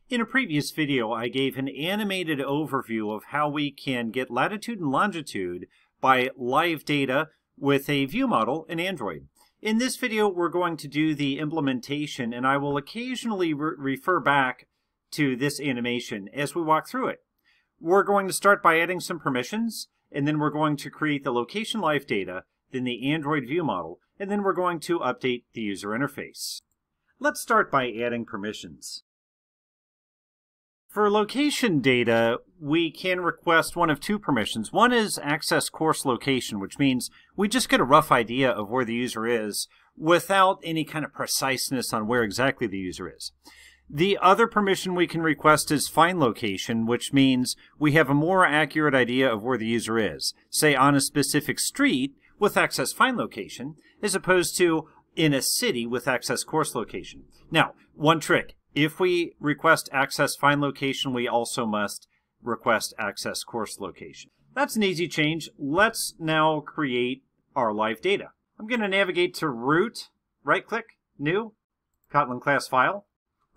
In a previous video, I gave an animated overview of how we can get latitude and longitude by LiveData with a ViewModel in Android. In this video, we're going to do the implementation, and I will occasionally refer back to this animation as we walk through it. We're going to start by adding some permissions, and then we're going to create the LocationLiveData, then the Android ViewModel, and then we're going to update the user interface. Let's start by adding permissions. For location data, we can request one of two permissions. One is access course location, which means we just get a rough idea of where the user is without any kind of preciseness on where exactly the user is. The other permission we can request is find location, which means we have a more accurate idea of where the user is, say on a specific street with access find location, as opposed to in a city with access course location. Now, one trick. If we request access find location, we also must request access course location. That's an easy change. Let's now create our LiveData. I'm going to navigate to root, right-click, new, Kotlin class file,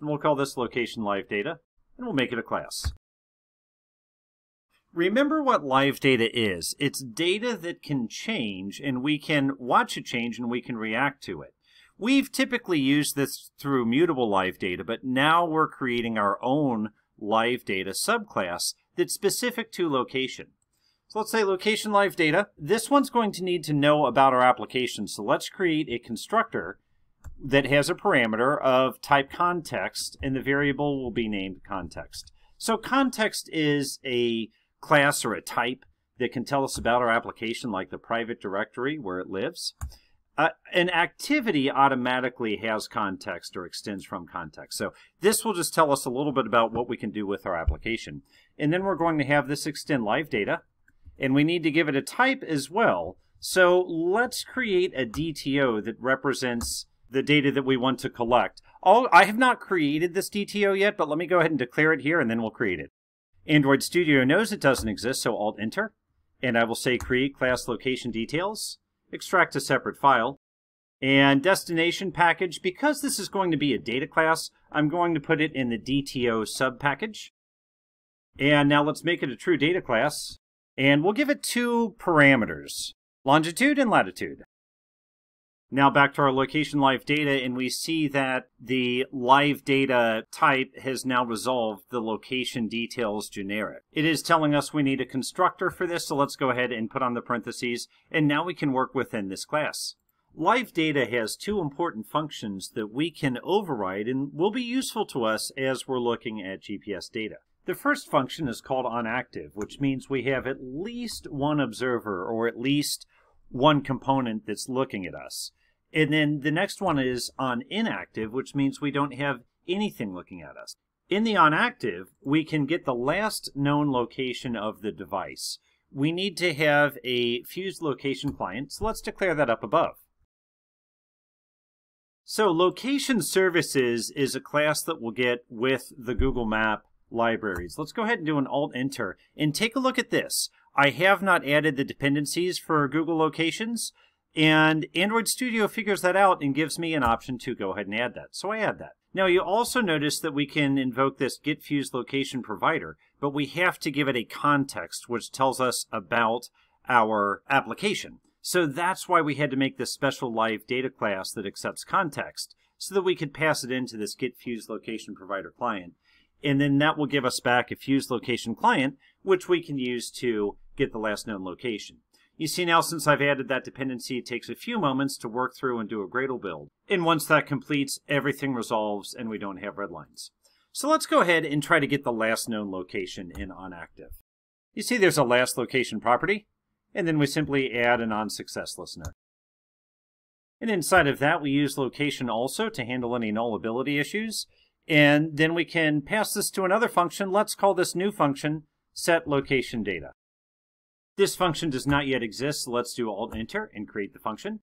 and we'll call this LocationLiveData, and we'll make it a class. Remember what LiveData is. It's data that can change, and we can watch it change, and we can react to it. We've typically used this through mutable LiveData, but now we're creating our own LiveData subclass that's specific to location. So let's say LocationLiveData. This one's going to need to know about our application, so let's create a constructor that has a parameter of type context, and the variable will be named context. So context is a class or a type that can tell us about our application, like the private directory where it lives. An activity automatically has context or extends from context. So this will just tell us a little bit about what we can do with our application. And then we're going to have this extend LiveData, and we need to give it a type as well. So let's create a DTO that represents the data that we want to collect. I have not created this DTO yet, but let me go ahead and declare it here, and then we'll create it. Android Studio knows it doesn't exist, so Alt-Enter, and I will say create class location details. Extract a separate file, and destination package. Because this is going to be a data class, I'm going to put it in the DTO subpackage. And now let's make it a true data class, and we'll give it two parameters, longitude and latitude. Now back to our LocationLiveData, and we see that the LiveData type has now resolved the location details generic. It is telling us we need a constructor for this, so let's go ahead and put on the parentheses, and now we can work within this class. LiveData has two important functions that we can override and will be useful to us as we're looking at GPS data. The first function is called onActive, which means we have at least one observer or at least one component that's looking at us. And then the next one is onInactive, which means we don't have anything looking at us. In the onActive, we can get the last known location of the device. We need to have a fused location client, so let's declare that up above. So Location Services is a class that we'll get with the Google Map libraries. Let's go ahead and do an Alt-Enter and take a look at this. I have not added the dependencies for Google Locations, and Android Studio figures that out and gives me an option to go ahead and add that. So I add that. Now you also notice that we can invoke this getFusedLocationProvider, but we have to give it a context which tells us about our application. So that's why we had to make this special LiveData class that accepts context, so that we could pass it into this getFusedLocationProvider client. And then that will give us back a fused location client, which we can use to get the last known location. You see now, since I've added that dependency, it takes a few moments to work through and do a Gradle build. And once that completes, everything resolves and we don't have red lines. So let's go ahead and try to get the last known location in onActive. You see there's a last location property, and then we simply add an onSuccess listener. And inside of that, we use location also to handle any nullability issues. And then we can pass this to another function. Let's call this new function setLocationData. This function does not yet exist, so let's do Alt-Enter and create the function.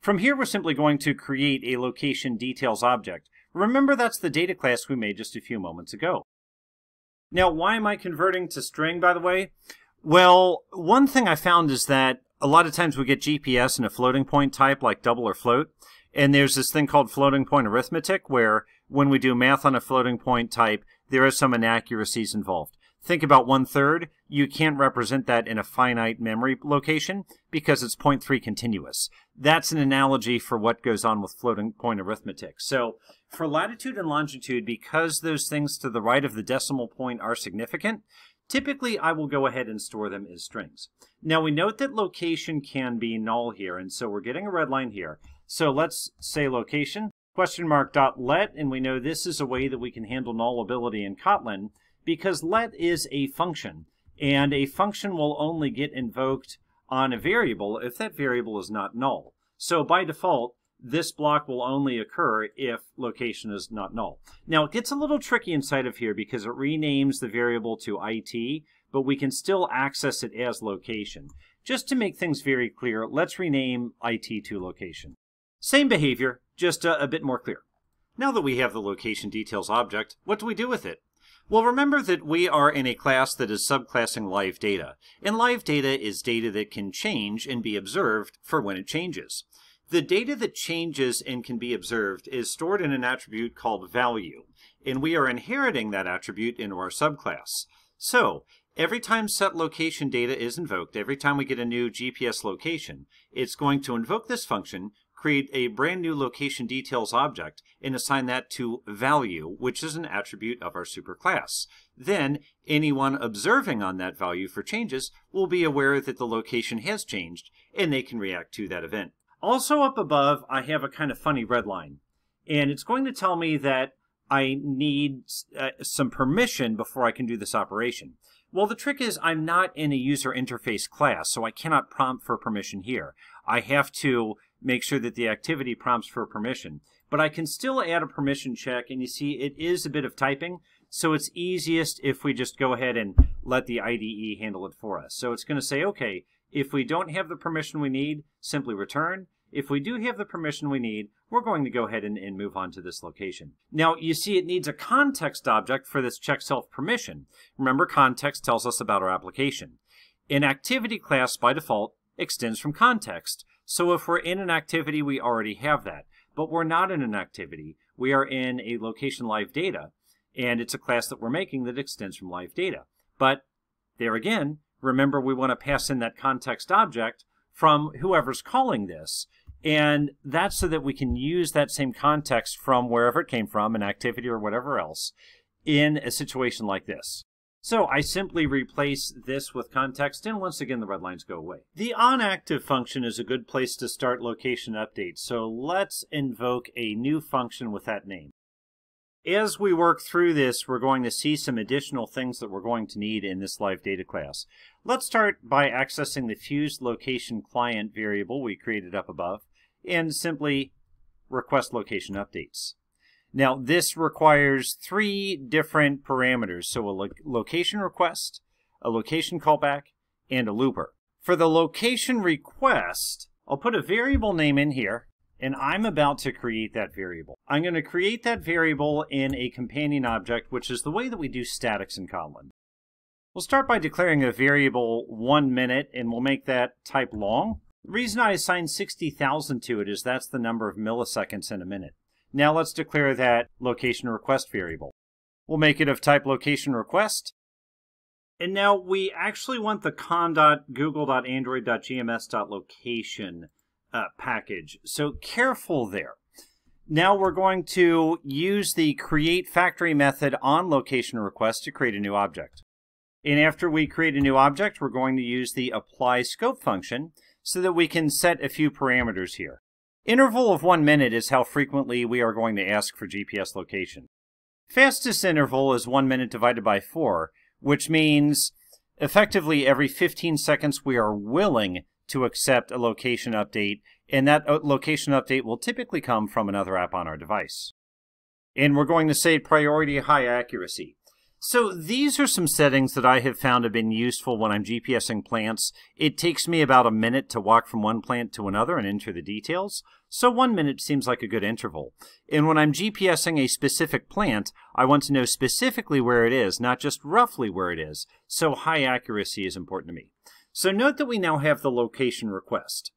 From here, we're simply going to create a location details object. Remember, that's the data class we made just a few moments ago. Now, why am I converting to string, by the way? Well, one thing I found is that a lot of times we get GPS in a floating point type like double or float, and there's this thing called floating point arithmetic where when we do math on a floating point type, there are some inaccuracies involved. Think about 1/3. You can't represent that in a finite memory location because it's 0.3 continuous. That's an analogy for what goes on with floating point arithmetic. So for latitude and longitude, because those things to the right of the decimal point are significant, typically I will go ahead and store them as strings. Now we note that location can be null here, and so we're getting a red line here. So let's say location, !let, and we know this is a way that we can handle nullability in Kotlin, because let is a function, and a function will only get invoked on a variable if that variable is not null. So by default, this block will only occur if location is not null. Now it gets a little tricky inside of here because it renames the variable to IT, but we can still access it as location. Just to make things very clear, let's rename IT to location. Same behavior, just a bit more clear. Now that we have the location details object, what do we do with it? Well, remember that we are in a class that is subclassing LiveData, and LiveData is data that can change and be observed for when it changes. The data that changes and can be observed is stored in an attribute called value, and we are inheriting that attribute into our subclass. So, every time setLocation data is invoked, every time we get a new GPS location, it's going to invoke this function, create a brand new location details object, and assign that to value, which is an attribute of our superclass. Then, anyone observing on that value for changes will be aware that the location has changed, and they can react to that event. Also up above, I have a kind of funny red line, and it's going to tell me that I need some permission before I can do this operation. Well, the trick is I'm not in a user interface class, so I cannot prompt for permission here. I have to make sure that the activity prompts for permission. But I can still add a permission check, and you see it is a bit of typing, so it's easiest if we just go ahead and let the IDE handle it for us. So it's going to say, okay, if we don't have the permission we need, simply return. If we do have the permission we need, we're going to go ahead and move on to this location. Now, you see it needs a context object for this check self permission. Remember, context tells us about our application. An activity class, by default, extends from context. So if we're in an activity, we already have that. But we're not in an activity. We are in a LocationLiveData, and it's a class that we're making that extends from LiveData. But there again, remember we want to pass in that context object from whoever's calling this. And that's so that we can use that same context from wherever it came from, an activity or whatever else, in a situation like this. So I simply replace this with context, and once again the red lines go away. The onActive function is a good place to start location updates, so let's invoke a new function with that name. As we work through this, we're going to see some additional things that we're going to need in this LiveData class. Let's start by accessing the fused location client variable we created up above, and simply request location updates. Now, this requires 3 different parameters, so a location request, a location callback, and a looper. For the location request, I'll put a variable name in here, and I'm about to create that variable. I'm going to create that variable in a companion object, which is the way that we do statics in Kotlin. We'll start by declaring a variable 1 minute, and we'll make that type long. The reason I assigned 60,000 to it is that's the number of milliseconds in a minute. Now let's declare that location request variable. We'll make it of type location request. And now we actually want the con.google.android.gms.location package. So careful there. Now we're going to use the create factory method on location request to create a new object. And after we create a new object, we're going to use the apply scope function so that we can set a few parameters here. Interval of 1 minute is how frequently we are going to ask for GPS location. Fastest interval is 1 minute divided by 4, which means effectively every 15 seconds we are willing to accept a location update, and that location update will typically come from another app on our device. And we're going to say priority high accuracy. So these are some settings that I have found have been useful when I'm GPSing plants. It takes me about a minute to walk from one plant to another and enter the details, so 1 minute seems like a good interval. And when I'm GPSing a specific plant, I want to know specifically where it is, not just roughly where it is, so high accuracy is important to me. So note that we now have the location request.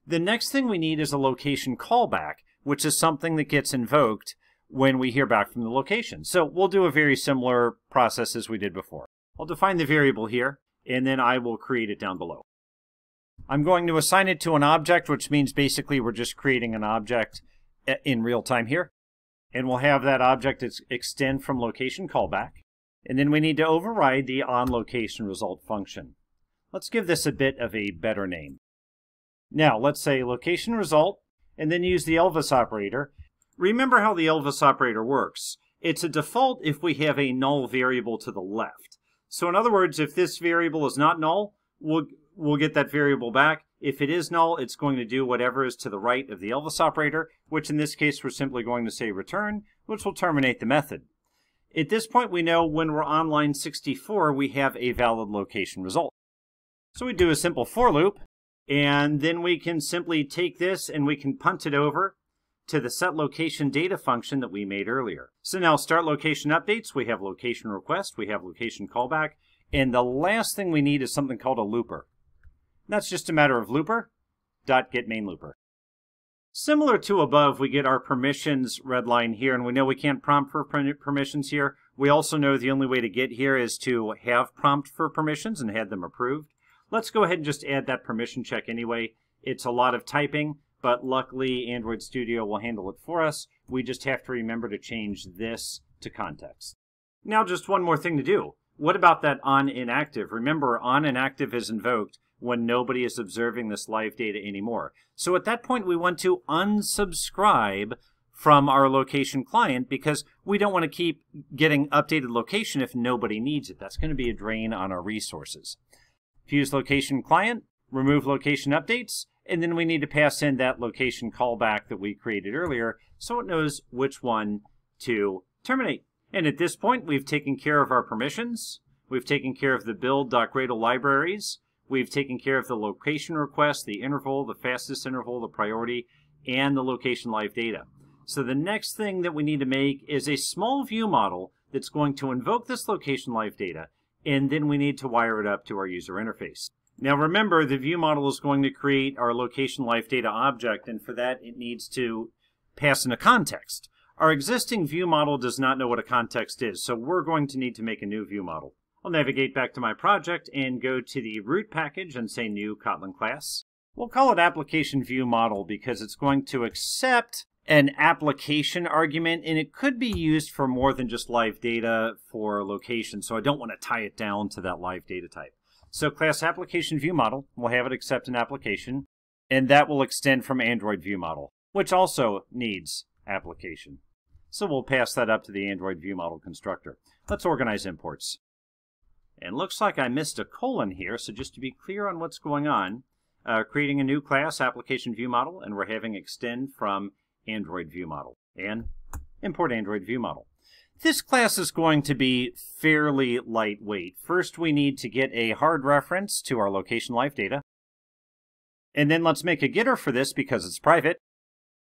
The next thing we need is a location callback, which is something that gets invoked when we hear back from the location. So we'll do a very similar process as we did before. I'll define the variable here, and then I will create it down below. I'm going to assign it to an object, which means basically we're just creating an object in real time here. And we'll have that object extend from location callback. And then we need to override the onLocationResult function. Let's give this a bit of a better name. Now, let's say locationResult, and then use the Elvis operator. Remember how the Elvis operator works. It's a default if we have a null variable to the left. So in other words, if this variable is not null, we'll get that variable back. If it is null, it's going to do whatever is to the right of the Elvis operator, which in this case we're simply going to say return, which will terminate the method. At this point, we know when we're on line 64, we have a valid location result. So we do a simple for loop, and then we can simply take this and we can punt it over to the setLocationData function that we made earlier. So now start location updates, we have location request, we have location callback, and the last thing we need is something called a looper. That's just a matter of looper.getMainLooper. Similar to above, we get our permissions red line here, and we know we can't prompt for permissions here. We also know the only way to get here is to have prompt for permissions and have them approved. Let's go ahead and just add that permission check anyway. It's a lot of typing, but luckily Android Studio will handle it for us. We just have to remember to change this to context. Now just one more thing to do. What about that onInactive? Remember, onInactive is invoked when nobody is observing this live data anymore. So at that point, we want to unsubscribe from our location client because we don't want to keep getting updated location if nobody needs it. That's going to be a drain on our resources. Fuse location client, remove location updates, and then we need to pass in that location callback that we created earlier so it knows which one to terminate. And at this point, we've taken care of our permissions. We've taken care of the build.gradle libraries. We've taken care of the location request, the interval, the fastest interval, the priority, and the LocationLiveData. So the next thing that we need to make is a small view model that's going to invoke this LocationLiveData, and then we need to wire it up to our user interface. Now remember, the view model is going to create our LocationLiveData object, and for that it needs to pass in a context. Our existing view model does not know what a context is, so we're going to need to make a new view model. I'll navigate back to my project and go to the root package and say new Kotlin class. We'll call it ApplicationViewModel because it's going to accept an application argument, and it could be used for more than just live data for location, so I don't want to tie it down to that live data type. So class ApplicationViewModel, we'll have it accept an application, and that will extend from Android ViewModel, which also needs application. So we'll pass that up to the Android ViewModel constructor. Let's organize imports. And looks like I missed a colon here, so just to be clear on what's going on, creating a new class, ApplicationViewModel, and we're having extend from Android ViewModel, and import Android ViewModel. This class is going to be fairly lightweight. First, we need to get a hard reference to our LocationLiveData, and then let's make a getter for this because it's private.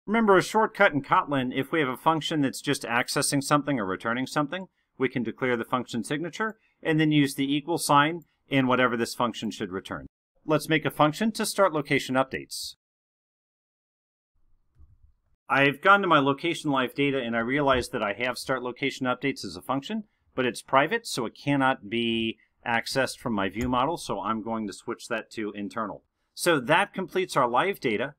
Remember, a shortcut in Kotlin, if we have a function that's just accessing something or returning something, we can declare the function signature and then use the equal sign in whatever this function should return. Let's make a function to start location updates. I've gone to my LocationLiveData and I realized that I have start location updates as a function, but it's private, so it cannot be accessed from my view model, so I'm going to switch that to internal. So that completes our live data.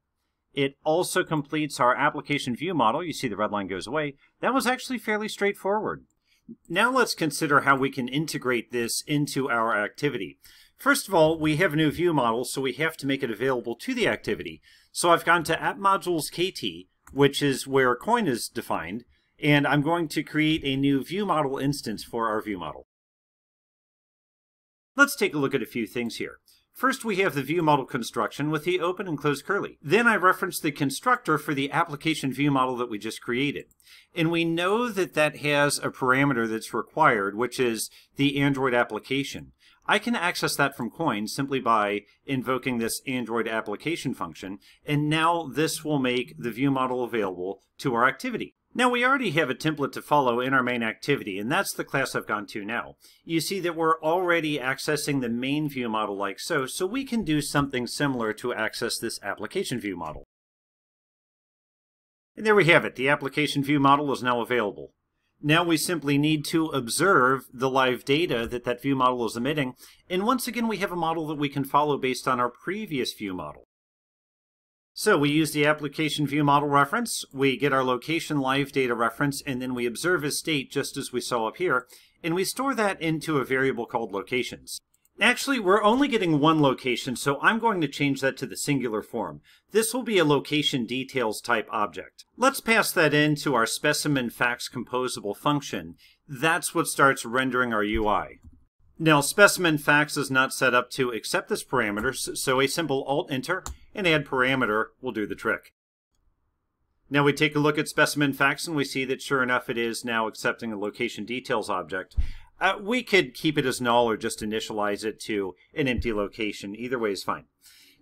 It also completes our application view model. You see the red line goes away. That was actually fairly straightforward. Now let's consider how we can integrate this into our activity. First of all, we have a new view model, so we have to make it available to the activity. So I've gone to AppModules.kt, which is where Koin is defined, and I'm going to create a new view model instance for our view model. Let's take a look at a few things here. First, we have the view model construction with the open and close curly. Then I reference the constructor for the application view model that we just created. And we know that that has a parameter that's required, which is the Android application. I can access that from Koin simply by invoking this Android application function, and now this will make the view model available to our activity. Now we already have a template to follow in our main activity, and that's the class I've gone to now. You see that we're already accessing the main view model like so, so we can do something similar to access this application view model. And there we have it. The application view model is now available. Now we simply need to observe the live data that that view model is emitting. And once again, we have a model that we can follow based on our previous view model. So we use the application view model reference, we get our location live data reference, and then we observe as state just as we saw up here, and we store that into a variable called locations. Actually, we're only getting one location, so I'm going to change that to the singular form. This will be a location details type object. Let's pass that into our specimen facts composable function. That's what starts rendering our UI. Now, specimen facts is not set up to accept this parameter, so a simple Alt-Enter and add parameter will do the trick. Now we take a look at specimen facts and we see that sure enough it is now accepting a location details object. We could keep it as null or just initialize it to an empty location. Either way is fine.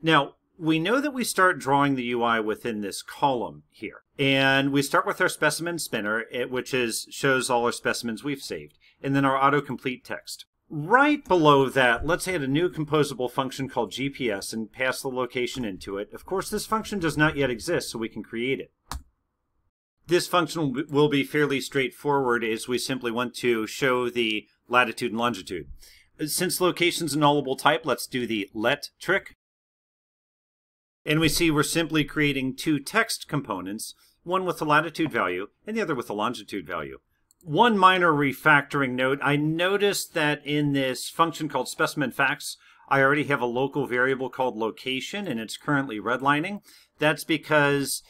Now, we know that we start drawing the UI within this column here. And we start with our specimen spinner, which shows all our specimens we've saved. And then our autocomplete text. Right below that, let's add a new composable function called GPS and pass the location into it. Of course, this function does not yet exist, so we can create it. This function will be fairly straightforward as we simply want to show the latitude and longitude. Since location is a nullable type, let's do the let trick. And we see we're simply creating two text components, one with the latitude value and the other with the longitude value. One minor refactoring note, I noticed that in this function called specimen facts, I already have a local variable called location and it's currently redlining. That's because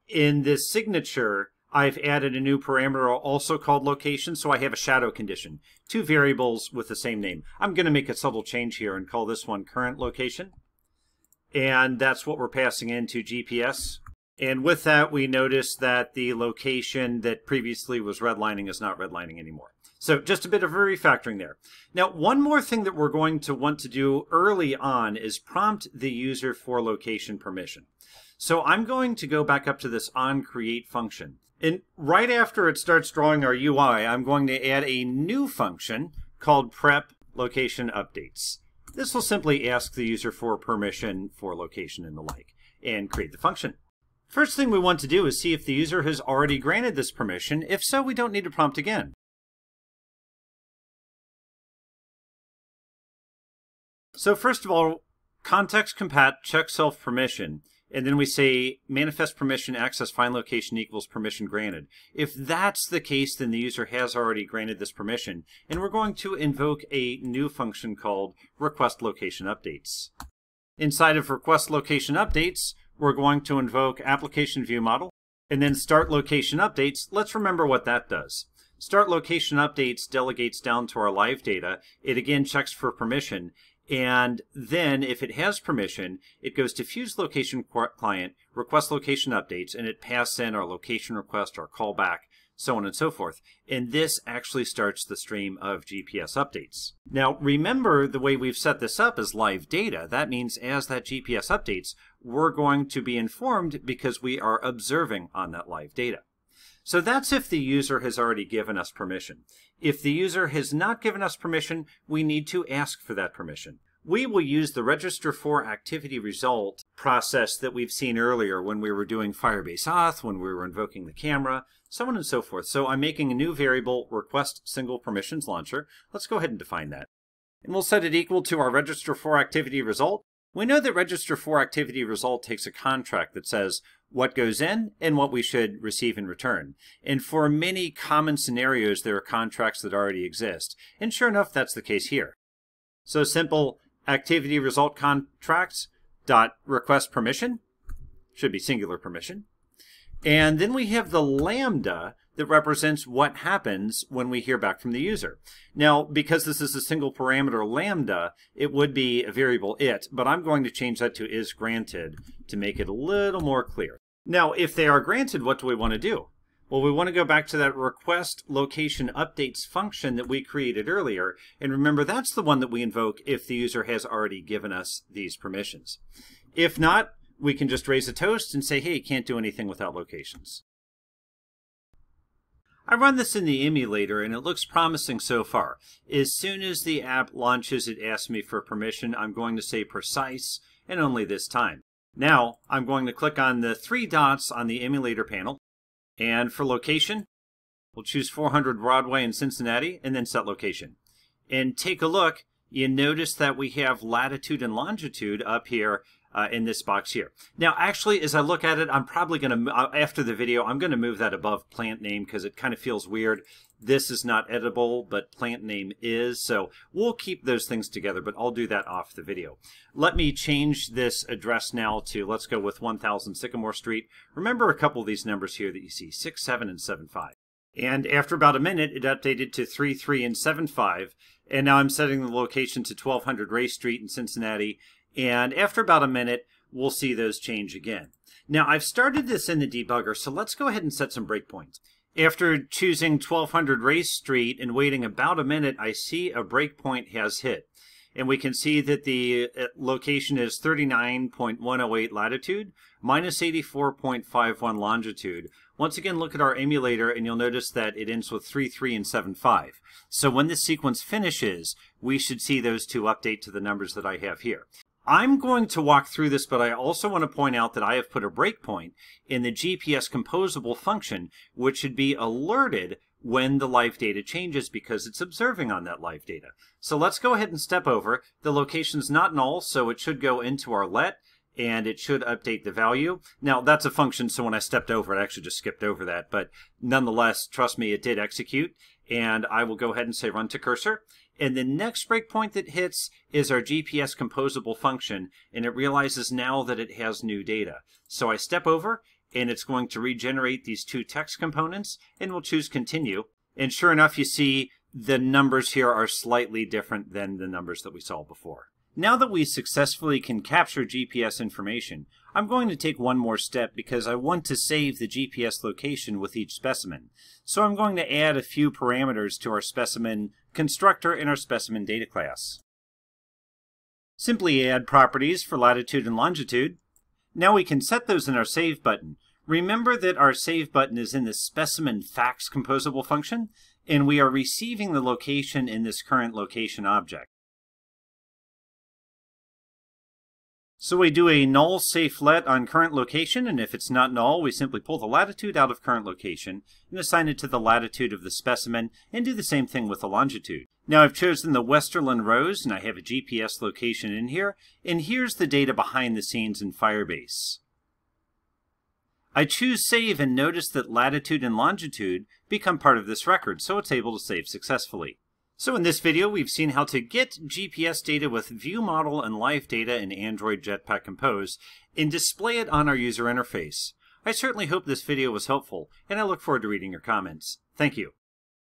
in this signature, I've added a new parameter also called location, so I have a shadow condition. Two variables with the same name. I'm going to make a subtle change here and call this one current location. And that's what we're passing into GPS. And with that, we notice that the location that previously was redlining is not redlining anymore. So just a bit of a refactoring there. Now, one more thing that we're going to want to do early on is prompt the user for location permission. So I'm going to go back up to this onCreate function. And right after it starts drawing our UI, I'm going to add a new function called prep location updates. This will simply ask the user for permission for location and the like, and create the function. First thing we want to do is see if the user has already granted this permission. If so, we don't need to prompt again. So first of all, context compat check self permission, and then we say manifest permission access find location equals permission granted. If that's the case, then the user has already granted this permission, and we're going to invoke a new function called request location updates. Inside of request location updates, we're going to invoke ApplicationViewModel and then start location updates. Let's remember what that does. Start location updates delegates down to our live data. It again checks for permission. And then if it has permission, it goes to Fuse location client, request location updates, and it passes in our location request, our callback, so on and so forth. And this actually starts the stream of GPS updates. Now, remember the way we've set this up is live data. That means as that GPS updates, we're going to be informed because we are observing on that live data. So that's if the user has already given us permission. If the user has not given us permission, we need to ask for that permission. We will use the register for activity result process that we've seen earlier when we were doing Firebase auth, when we were invoking the camera, so on and so forth. So I'm making a new variable, request single permissions launcher. Let's go ahead and define that. And we'll set it equal to our register for activity result. We know that register for activity result takes a contract that says what goes in and what we should receive in return. And for many common scenarios, there are contracts that already exist. And sure enough, that's the case here. So simple activity result contracts dot request permission, should be singular permission. And then we have the lambda that represents what happens when we hear back from the user. Now, because this is a single parameter lambda, it would be a variable it, but I'm going to change that to is granted to make it a little more clear. Now, if they are granted, what do we want to do? Well, we want to go back to that request location updates function that we created earlier. And remember, that's the one that we invoke if the user has already given us these permissions. If not, we can just raise a toast and say, hey, can't do anything without locations. I run this in the emulator and it looks promising so far. As soon as the app launches, it asks me for permission. I'm going to say precise and only this time. Now I'm going to click on the 3 dots on the emulator panel, and for location, we'll choose 400 Broadway in Cincinnati, and then set location. And take a look. You notice that we have latitude and longitude up here in this box here. Now, actually, as I look at it, I'm probably going to, after the video, I'm going to move that above plant name because it kind of feels weird. This is not editable, but plant name is, so we'll keep those things together, but I'll do that off the video. Let me change this address now to, let's go with 1000 Sycamore Street. Remember a couple of these numbers here that you see, 67 and 75. And after about a minute, it updated to 33 and 75. And now I'm setting the location to 1200 Ray Street in Cincinnati. And after about a minute, we'll see those change again. Now, I've started this in the debugger, so let's go ahead and set some breakpoints. After choosing 1200 Ray Street and waiting about a minute, I see a breakpoint has hit. And we can see that the location is 39.108 latitude, minus 84.51 longitude. Once again, look at our emulator, and you'll notice that it ends with 33 and 75. So when this sequence finishes, we should see those two update to the numbers that I have here. I'm going to walk through this, but I also want to point out that I have put a breakpoint in the GPS Composable function, which should be alerted when the live data changes because it's observing on that live data. So let's go ahead and step over. The location's not null, so it should go into our let, and it should update the value. Now, that's a function, so when I stepped over, it actually just skipped over that. But nonetheless, trust me, it did execute. And I will go ahead and say run to cursor. And the next breakpoint that hits is our GPS Composable function, and it realizes now that it has new data. So I step over, and it's going to regenerate these two text components, and we'll choose continue. And sure enough, you see the numbers here are slightly different than the numbers that we saw before. Now that we successfully can capture GPS information, I'm going to take one more step because I want to save the GPS location with each specimen. So I'm going to add a few parameters to our specimen constructor in our specimen data class. Simply add properties for latitude and longitude. Now we can set those in our Save button. Remember that our Save button is in the specimen facts composable function, and we are receiving the location in this current location object. So we do a null safe let on current location, and if it's not null, we simply pull the latitude out of current location and assign it to the latitude of the specimen, and do the same thing with the longitude. Now I've chosen the Westerland rows, and I have a GPS location in here, and here's the data behind the scenes in Firebase. I choose Save, and notice that latitude and longitude become part of this record, so it's able to save successfully. So in this video, we've seen how to get GPS data with ViewModel and LiveData in Android Jetpack Compose and display it on our user interface. I certainly hope this video was helpful, and I look forward to reading your comments. Thank you.